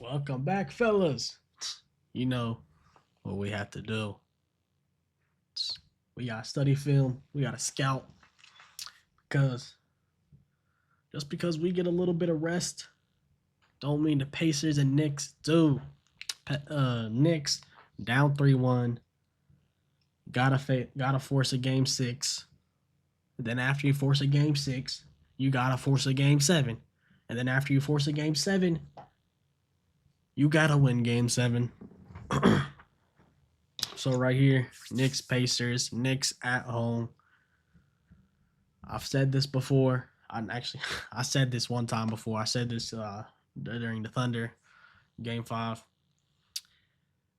Welcome back, fellas. You know what we have to do. We gotta study film. We gotta scout. Because just because we get a little bit of rest, don't mean the Pacers and Knicks do. Knicks down 3-1. Gotta force a game 6. Then after you force a game 6, you gotta force a game 7. And then after you force a game 7, you gotta win game 7. So right here, Knicks Pacers, Knicks at home. I've said this before. I said this one time before. I said this during the Thunder game 5.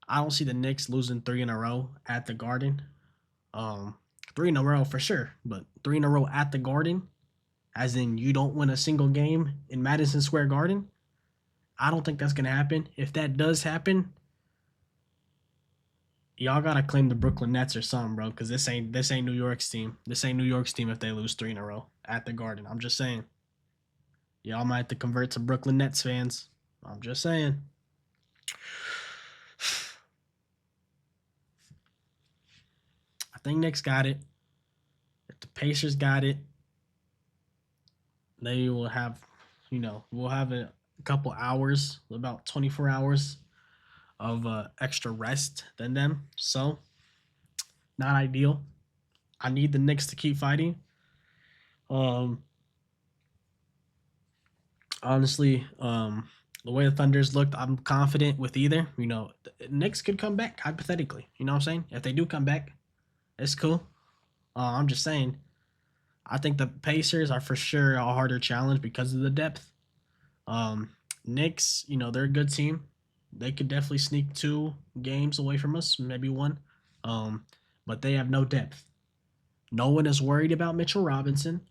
I don't see the Knicks losing 3 in a row at the Garden. 3 in a row for sure, but 3 in a row at the Garden, as in you don't win a single game in Madison Square Garden. I don't think that's gonna happen. If that does happen, y'all gotta claim the Brooklyn Nets or something, bro. Because this ain't New York's team. This ain't New York's team if they lose 3 in a row at the Garden. I'm just saying. Y'all might have to convert to Brooklyn Nets fans. I'm just saying. I think Knicks got it. If the Pacers got it, they will have, we'll have a couple hours, about 24 hours of extra rest than them. So, not ideal. I need the Knicks to keep fighting. Honestly, the way the Thunders looked, I'm confident with either. The Knicks could come back, hypothetically. You know what I'm saying? If they do come back, it's cool. I'm just saying, I think the Pacers are for sure a harder challenge because of the depth. Knicks, they're a good team. They could definitely sneak 2 games away from us, maybe 1. But they have no depth. No one is worried about Mitchell Robinson.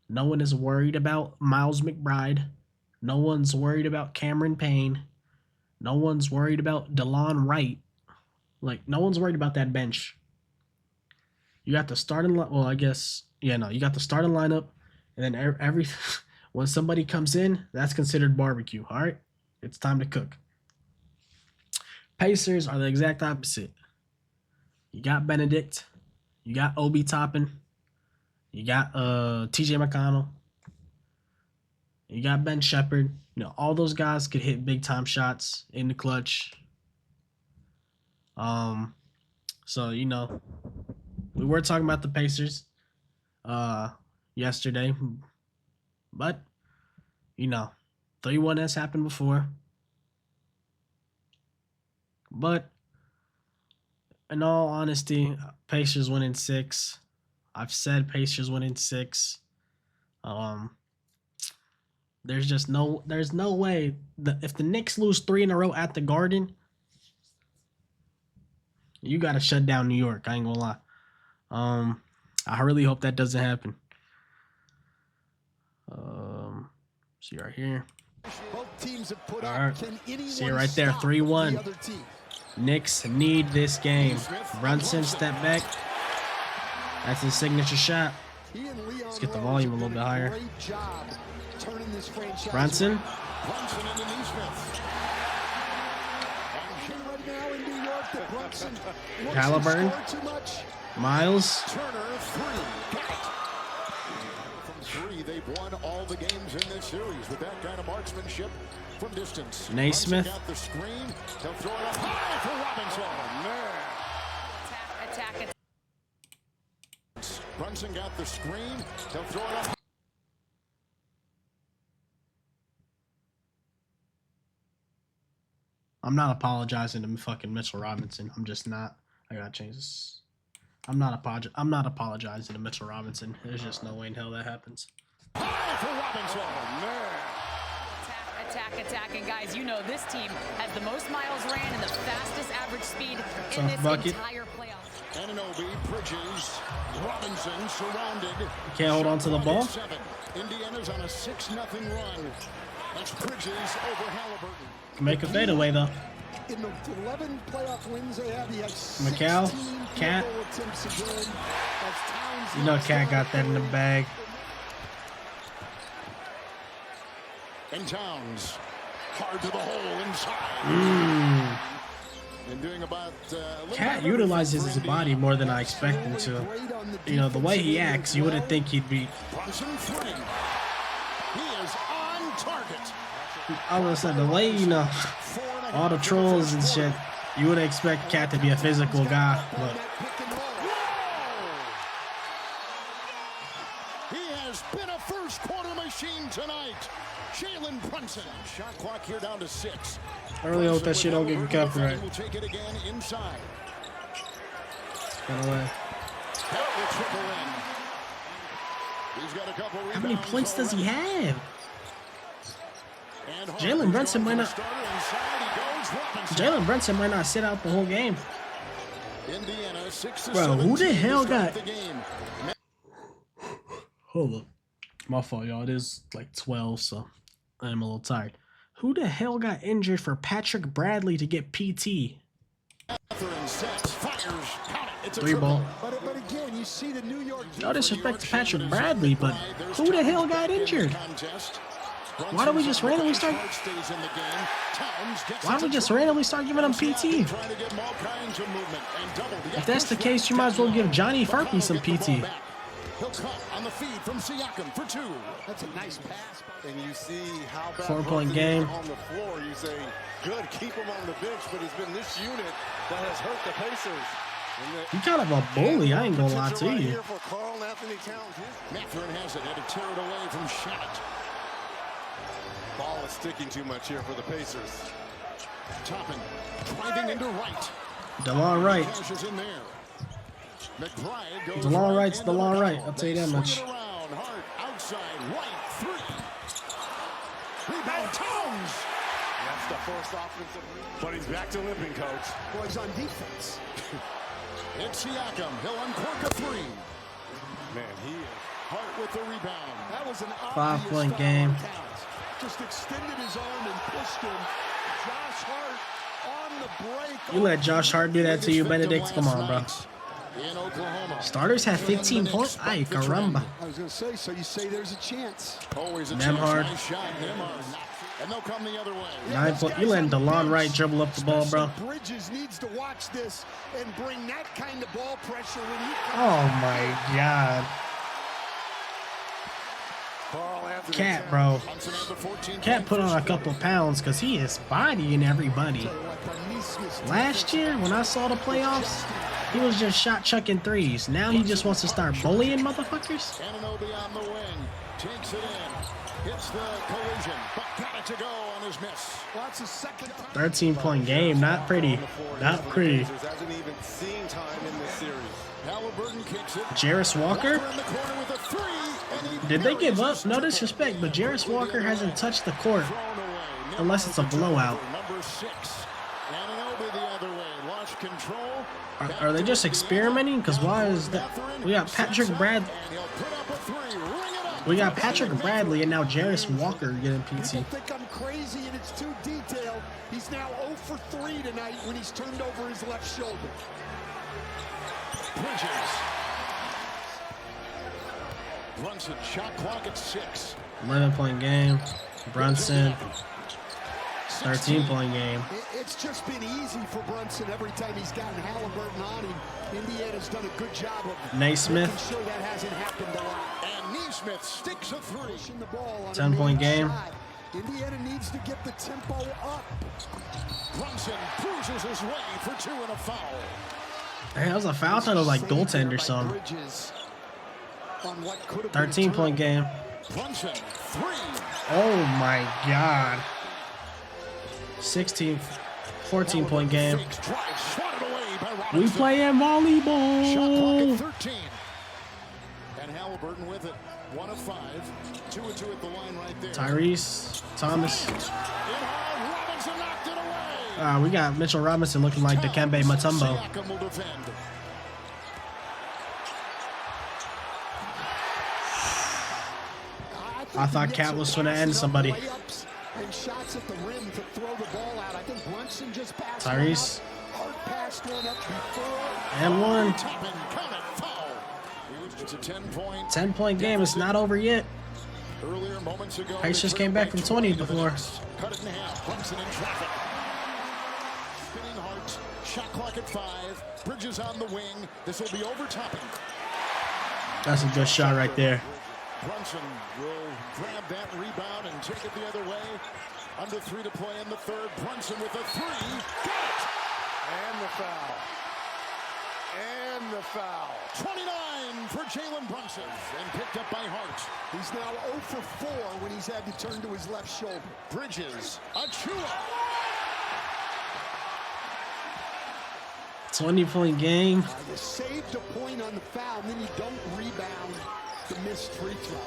No one is worried about Miles McBride. No one's worried about Cameron Payne. No one's worried about DeLon Wright. No one's worried about that bench. You got the starting line. Well, I guess, you got the starting lineup, and then when somebody comes in, that's considered barbecue. All right, it's time to cook. Pacers are the exact opposite. You got Benedict, you got Obi Toppin, you got TJ McConnell, you got Ben Shepherd. All those guys could hit big time shots in the clutch. So we were talking about the Pacers yesterday, but 3-1 has happened before. But in all honesty, Pacers win in 6. I've said Pacers win in 6. There's no way if the Knicks lose 3 in a row at the Garden, you gotta shut down New York. I ain't gonna lie. I really hope that doesn't happen. See right here. All right. See it right there, 3-1. Knicks need this game. Brunson, step back. That's his signature shot. Let's get the volume a little bit higher. Brunson. Halliburton. Miles. They've won all the games in this series with that kind of marksmanship from distance. Naismith. Got the screen. They'll throw it up high for Robinson. Attack. Brunson got the screen. They'll throw it up. I'm not apologizing to fucking Mitchell Robinson. I'm just not. I gotta change this. I'm not apologizing to Mitchell Robinson. There's just no way in hell that happens. Attack, and guys, this team has the most miles ran and the fastest average speed in this entire playoff. Anunoby, Bridges, Robinson surrounded. Can't hold on to the ball. Indiana's on a 6-0 run. That's Bridges over Halliburton. Can make a fadeaway though. In the 11 playoff wins they had, he had McCall, Cat. Cat got that in the bag. And Towns hard to the hole inside. And doing about, Cat utilizes his body more than I expect him to. You know, the way he acts, you wouldn't think he'd be. Brunson free. He is on target. I was gonna say, the way, you know, all the trolls and shit, you would expect Cat to be a physical guy, but He has been a first quarter machine tonight. Jalen Brunson. Shot clock here down to 6. I really hope that shit don't get copyright. We'll take it again inside. Get away. That will trickle in. He's got a couple How many rebounds points does he already. have? And Jalen Brunson might not. starter inside. He goes Robinson. Jalen Brunson might not sit out the whole game. Indiana 6 to Bro, who the 17 hell to start got- the game. Hold up. My fault, y'all. It is like 12, so I'm a little tired. Who the hell got injured for Patrick Bradley to get PT? Catherine sets, fires, count it. It's a Three triple. ball. But again, you see the New York No disrespect to Patrick Bradley, but who the hell got injured? Why don't we just randomly start? Why don't we just randomly start giving him PT? If that's the case, you might as well give Johnny Farpy some PT. He'll cut on the feed from Siakam for 2. That's a nice pass. And you see how about 4-point Brunson game. on the floor. You say, good, keep him on the bench, but it's been this unit that has hurt the Pacers. You kind of a bully, I ain't gonna lie to Right you. here for Karl Anthony Towns. Mathurin has it, had to tear it away from Shannon. Ball is sticking too much here for the Pacers. Toppin, driving into right. DeLon Wright. Cashes in there. McBride goes DeLon Wright's and the DeLon Wright, foul. I'll tell you that They much. swing it around, Hart outside, right, 3. Rebound, Towns. That's the first offensive rebound. But he's back to limping, coach. Boys on defense. It's Siakam, he'll uncork a 3. Man, he is. Hart with the rebound. That was an 5-point game. Just extended his arm and pushed him. Josh Hart on the break. You let Josh Hart do that to you, Benedict? Come on, bro. In Oklahoma. Starters have 15 points? Ay, caramba. I was going to say, so you say there's a chance. Always a Nemhard. nice shot, Nemhard. And they'll come the other way. 9 point. You letting DeLon Wright dribble up the ball, bro. Bridges needs to watch this and bring that kind of ball pressure when he Oh my god. Karl Anthony Cat, bro. Brunson has the 14 Cat put on a couple pounds because he is bodying everybody. Last year, when I saw the playoffs, he was just shot chucking threes. Now he just wants to start bullying motherfuckers. Anunoby on the wing. Takes it in. Hits the collision. But got it to go on his miss. That's a second time. 13-point game. Not pretty. Not pretty. Pacers hasn't even seen time in this series. Halliburton kicks it. Jarris Walker? In the corner with a 3. And he Did they give up? buries No the disrespect, but Jarris Walker hasn't touched the court. thrown away. Unless it's a blowout. Number 6. Anunoby the other way. Lost control. Are they just experimenting? Because why is that? We got Patrick Brad. And he'll put up a 3. Ring it up. We got Patrick Bradley and now Jarris Walker getting People PT. think I'm crazy and it's too detailed. He's now 0 for 3 tonight when he's turned over his left shoulder. Bridges. Brunson, shot clock at 6. 11-point game. Brunson. 13-point game. It's just been easy for Brunson every time he's gotten Halliburton on him. Indiana's done a good job of Naismith. making sure that hasn't happened a lot. And Neesmith sticks a 3. Pushing the ball on 10-point an game. side. Indiana needs to get the tempo up. Brunson cruises his way for 2 and a foul. Hey, that was a foul. I thought it was like goaltender something. 13-point game. Brunson, 3. Oh my god. 14-point game. Fakes, drives, swatted away by We Robinson. playing Shot clock volleyball. at 13. And Halliburton with it. 1 of 5. 2 and 2 at the line right there. Tyrese Thomas. In hard, Robinson knocked it away. We got Mitchell Robinson looking like Dikembe Mutombo. Siakam will defend. I thought Cat was going to end somebody. And shots at the rim to throw the ball out. I think Brunson just passed. Tyrese. Hard pass going up before. And one. Toppin, count it, foul. It's a 10-point. 10-point game. It's not over yet. Earlier moments ago, Pacers came back from 20 before. Cut it in half. Brunson in traffic. Spinning Hart. Shot clock at 5. Bridges on the wing. This will be overtopping. That's a good shot right there. Brunson will grab that rebound and take it the other way. Under 3 to play in the third. Brunson with a 3. Got it! And the foul. And the foul. 29 for Jalen Brunson. And picked up by Hart. He's now 0 for 4 when he's had to turn to his left shoulder. Bridges. Achua. 20-point game. You saved a point on the foul, and then you don't rebound the missed free throw.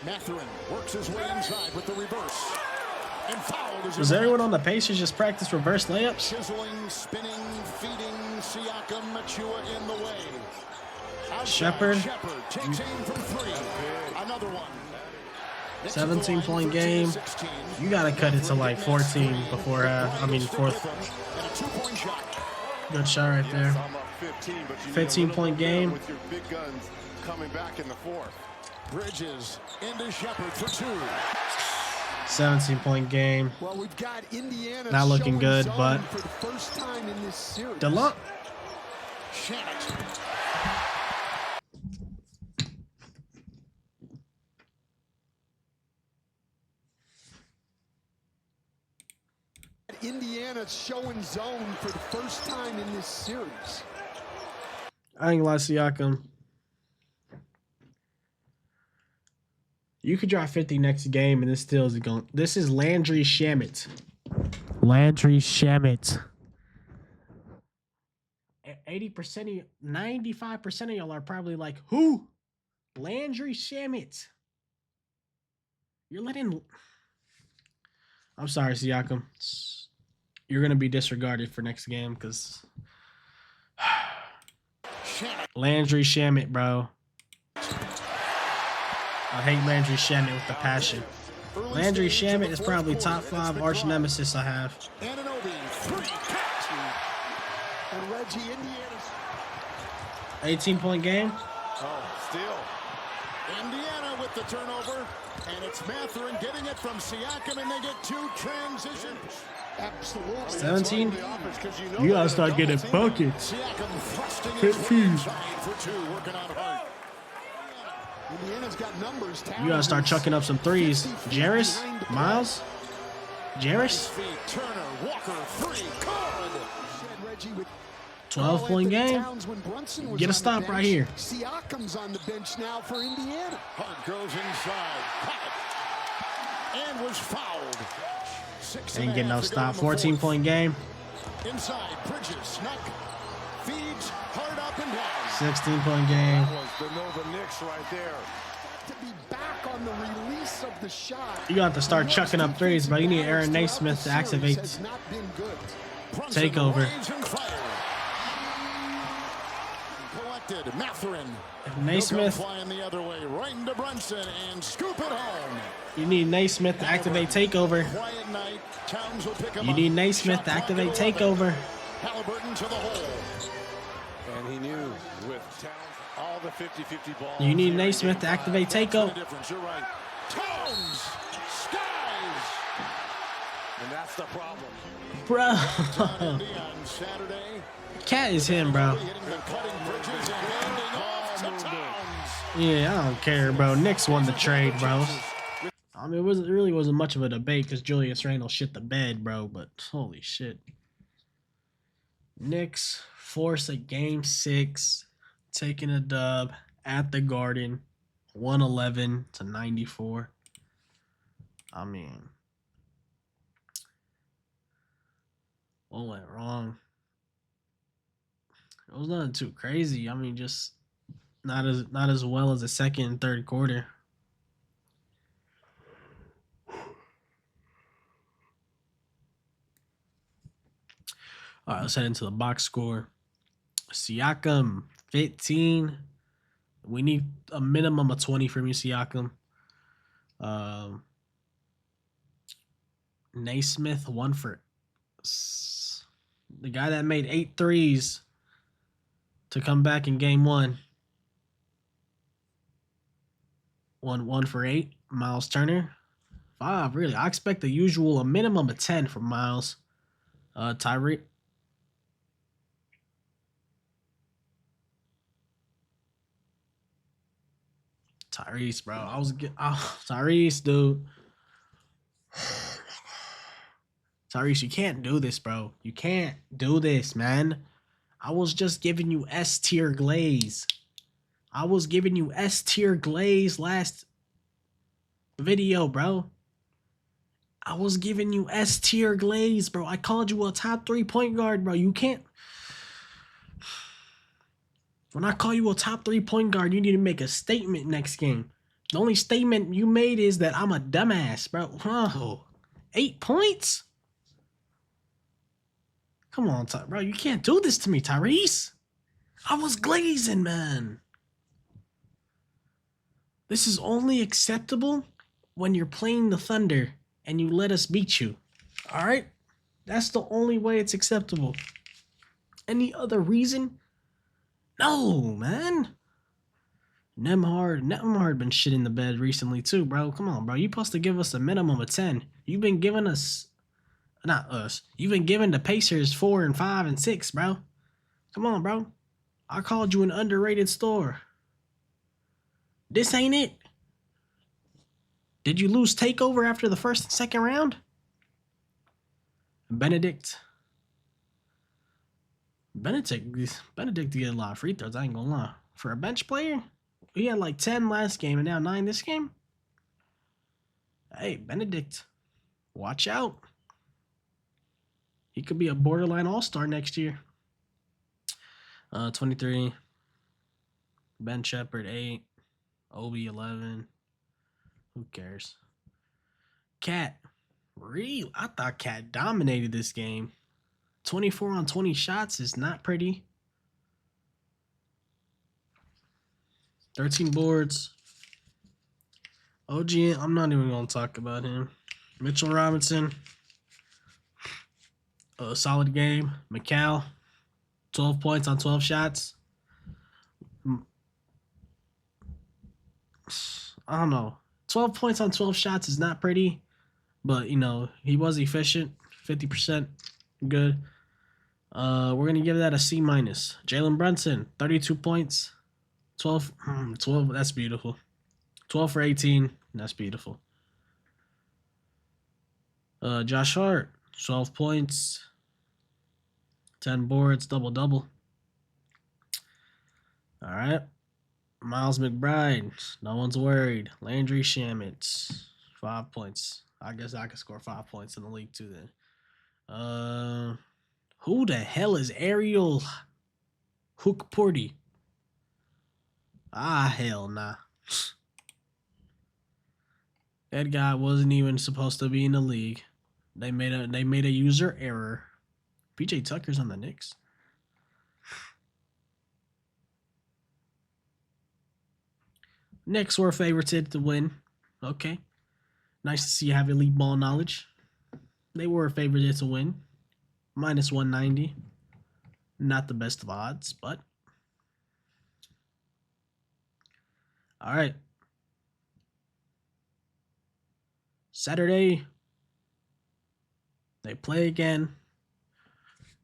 Mathurin works his way inside with the reverse. And fouled. Does everyone on the Pacers just practice reverse layups? Chiseling, spinning, feeding, Siakam, Achua in the way. Outside, Shepard. Shepard takes aim from 3. Another one. 17-point game. You got to cut it to like 14 before half. I mean, fourth. And a 2-point shot. Good shot right there. 15-point game. With your big guns coming back in the fourth. Bridges into Shepard for 2. 17-point game. Well, we've got Indiana Not looking showing good, zone but for the first time in this series. DeLon. Shannon. Indiana showing zone for the first time in this series. I ain't gonna lie, Siakam. You could drop 50 next game, and this still isn't going. This is Landry Shamet. Landry Shamet. 80% of 95% of y'all are probably like, who? Landry Shamet. You're letting. I'm sorry, Siakam. You're gonna be disregarded for next game because Landry Shamet, bro. I hate Landry Shamet with the passion. Landry Shamet is probably top 5 arch nemesis I have. Anunoby, 3 catch. And Reggie, Indiana's 18-point game. Oh, still. Indiana with the turnover. And it's Mathurin getting it from Siakam, and they get 2 transitions. absolutely. 17. You You gotta start getting buckets. Siakam thrusting Hit it feed. inside for 2, working on hard. Indiana's got numbers. You gotta start chucking up some threes. Jarris, Miles, Jarris. Feet, Turner, Walker, 3, good. Reggie with 12-point game. Get a stop right here. Siakam's on the bench now for Indiana. Hart goes inside, caught it, and was fouled. 6 Ain't getting no to go in stop. the fourth. 14-point game. Inside, Bridges, snuck, feeds, Hart up and down. 16-point game. That was the Nova Knicks right there. To be back on the release of the shot. You got to start chucking up threes, bro. You need Aaron Naismith to activate Has not been good. Brunson takeover. rains and fire. Collected, Mathurin. Naismith, Flying the other way, right into Brunson and scoop it home. you need Naismith to activate takeover. Quiet night. Towns will pick him You up. need Naismith Shot to clock activate at 11. takeover. Halliburton to the hole. And he knew with Towns, all the 50-50 balls. You need here in Naismith game to five. activate The takeover. difference, you're right. Towns, skies. And that's the problem. Bro. On Saturday, Cat is him, bro. hitting the cutting Bridges and handing off to Towns. Yeah, I don't care, bro. Knicks won the trade, bro. I mean, it really wasn't much of a debate because Julius Randle shit the bed, bro. But holy shit. Knicks force a game 6, taking a dub at the Garden, 111-94. I mean, what went wrong? It was nothing too crazy. I mean, just not as well as the second and third quarter. All right, let's head into the box score. Siakam, 15. We need a minimum of 20 from you, Siakam. Naismith, 1 for the guy that made 8 threes to come back in game 1. 1 for 8. Miles Turner. 5, really. I expect the usual, a minimum of 10 from Miles. Tyrese, bro. Tyrese, dude. Tyrese, you can't do this, bro. You can't do this, man. I was just giving you S tier glaze. I was giving you S tier glaze last video, bro. I was giving you S tier glaze, bro. I called you a top 3 point guard, bro. You can't. When I call you a top 3 point guard, you need to make a statement next game. The only statement you made is that I'm a dumbass, bro. Oh, 8 points? Come on, bro. You can't do this to me, Tyrese. I was glazing, man. This is only acceptable when you're playing the Thunder and you let us beat you. All right? That's the only way it's acceptable. Any other reason? No, man. Nemhard been shit in the bed recently too, bro. Come on, bro. You supposed to give us a minimum of 10. You've been giving us, not us. You've been giving the Pacers 4 and 5 and 6, bro. Come on, bro. I called you an underrated store. This ain't it. Did you lose takeover after the first and second round? Benedict get a lot of free throws, I ain't gonna lie. For a bench player, he had like 10 last game and now 9 this game. Hey, Benedict, watch out. He could be a borderline all-star next year. 23. Ben Shepherd, 8. Obi, 11. Who cares? Cat. Really? I thought Cat dominated this game. 24 on 20 shots is not pretty. 13 boards. OG, I'm not even going to talk about him. Mitchell Robinson. A solid game. McCall. 12 points on 12 shots. I don't know. 12 points on 12 shots is not pretty. But, you know, he was efficient. 50%. Good. We're going to give that a C-. Jalen Brunson, 32 points. 12, that's beautiful. 12 for 18, that's beautiful. Josh Hart, 12 points. 10 boards, double-double. All right. Miles McBride, no one's worried. Landry Shamet, 5 points. I guess I could score 5 points in the league too then. Who the hell is Ariel Hookporty? Hell nah. That guy wasn't even supposed to be in the league. They made a user error. PJ Tucker's on the Knicks. Knicks were favorited to win. Okay. Nice to see you have elite ball knowledge. They were favorited to win. Minus 190. Not the best of odds, but. All right. Saturday. They play again.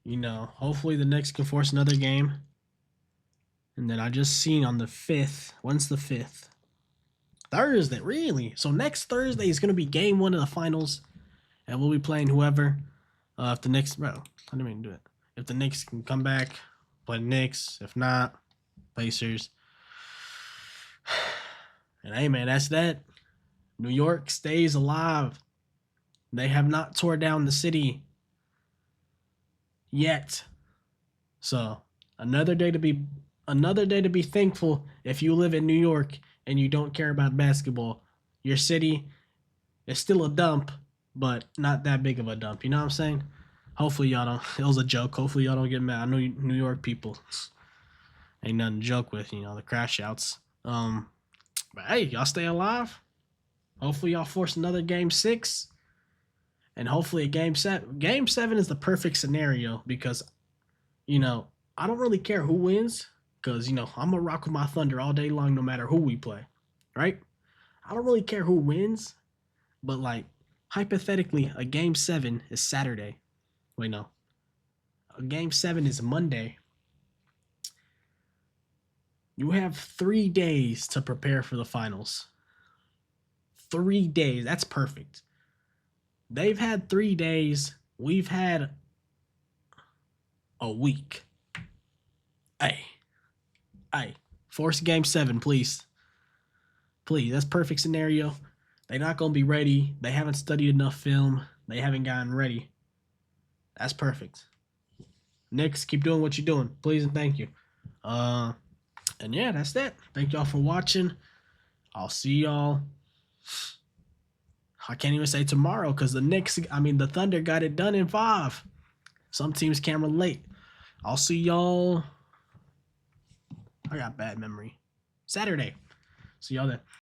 You know, hopefully the Knicks can force another game. And then I just seen on the 5th. When's the 5th? Thursday, really? So next Thursday is going to be game 1 of the finals. And we'll be playing whoever. If the Knicks, bro, I didn't mean to do it. If the Knicks can come back, play the Knicks. If not, Pacers. And hey, man, that's that. New York stays alive. They have not tore down the city yet. So another day to be thankful if you live in New York and you don't care about basketball. Your city is still a dump, but not that big of a dump. You know what I'm saying? Hopefully y'all don't. It was a joke. Hopefully y'all don't get mad. I know New York people ain't nothing to joke with. You know, the crash outs. But hey, y'all stay alive. Hopefully y'all force another game 6. And hopefully a game 7. Game 7 is the perfect scenario because, you know, I don't really care who wins because, you know, I'm going to rock with my Thunder all day long no matter who we play, right? I don't really care who wins, but like hypothetically, a game 7 is Saturday. Wait, no. A game 7 is Monday. You have 3 days to prepare for the finals. 3 days. That's perfect. They've had 3 days. We've had a week. Hey. Force game 7, please. Please. That's perfect scenario. They're not going to be ready. They haven't studied enough film. They haven't gotten ready. That's perfect. Knicks, keep doing what you're doing. Please and thank you. And yeah, that's that. Thank y'all for watching. I'll see y'all. I can't even say tomorrow because the Thunder got it done in 5. Some teams can't relate. I'll see y'all. I got bad memory. Saturday. See y'all then.